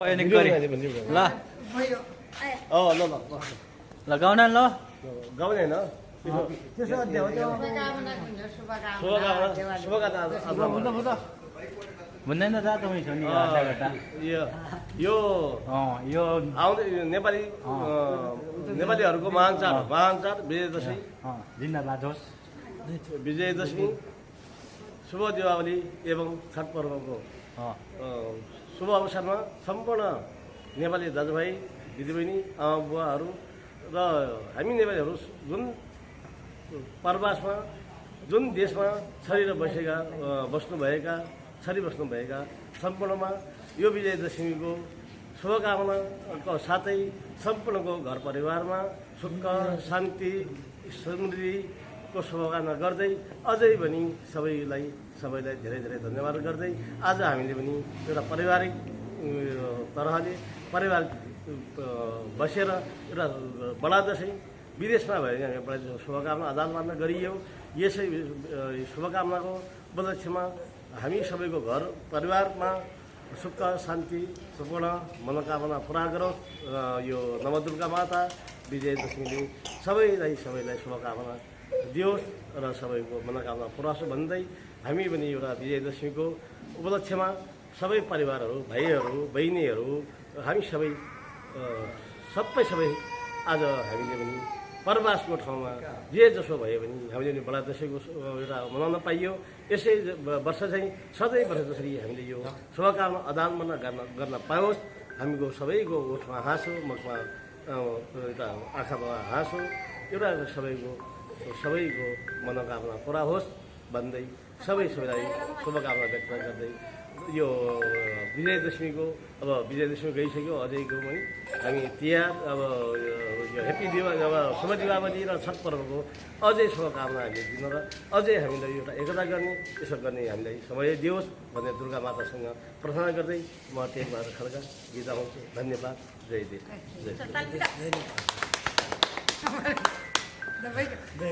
ल ल गाउन ल गाउने होइन भन्दैन दा तपाईँ छ नि यो यो आउँदै नेपालीहरूको महान चाड विजय दशमी जिन्दाबाद होस् विजय दशमी शुभ दीपावली एवं छठ पर्वको शुभ अवसरमा सम्पूर्ण नेपाली दाजुभाइ दिदीबहिनी आमा बुवाहरू र हामी नेपालीहरू जुन प्रवासमा जुन देशमा बस्नुभएका सम्पूर्णमा यो विजय दशमीको शुभकामनाको साथै सम्पूर्णको घर परिवारमा सुख शान्ति समृद्धिको शुभकामना गर्दै अझै पनि सबैलाई धेरै धेरै धन्यवाद गर्दै आज हामीले पनि एउटा पारिवारिक तरहले परिवार बसेर एउटा बडा दशैँ विदेशमा भयो भने शुभकामना आदान प्रदान गरियो। यसै शुभकामनाको उपलक्ष्यमा हामी सबैको घर परिवारमा सुख शान्ति सम्पूर्ण मनोकामना पुरा गरोस्। यो नवदुर्गा माता विजय दशमीले सबैलाई शुभकामना दियोस् र सबैको मनोकामना पुरा होस् भन्दै हामी पनि एउटा विजय दशमीको उपलक्ष्यमा सबै परिवारहरू भाइहरू बहिनीहरू हामी सबै आज हामीले पनि प्रवासको ठाउँमा जे जसो भए पनि हामीले पनि बडा दशैँको एउटा मनाउन पाइयो। यसै वर्ष चाहिँ सधैँ वर्ष जसरी हामीले यो शुभकामना आदान प्रदान गर्न पाओस्। हामीको सबैको ओठमा हाँसो मुखमा एउटा आँखामा हाँसो एउटा सबैको मनोकामना पुरा होस् भन्दै सबैलाई शुभकामना व्यक्त गर्दै यो विजय दशमीको अब विजय दशमी गइसक्यो अझैको पनि हामी तिहार अब यो हेप्पी दिवाली अब शुभ दीपावली र छठ पर्वको अझै शुभकामना हामीले दिन र अझै हामीलाई एउटा एकता गर्ने यसो गर्ने हामीलाई समय दियोस् भन्ने दुर्गा मातासँग प्रार्थना गर्दै म टेकबहादुर खड्का बिदा हुन्छु। धन्यवाद। जय देश जय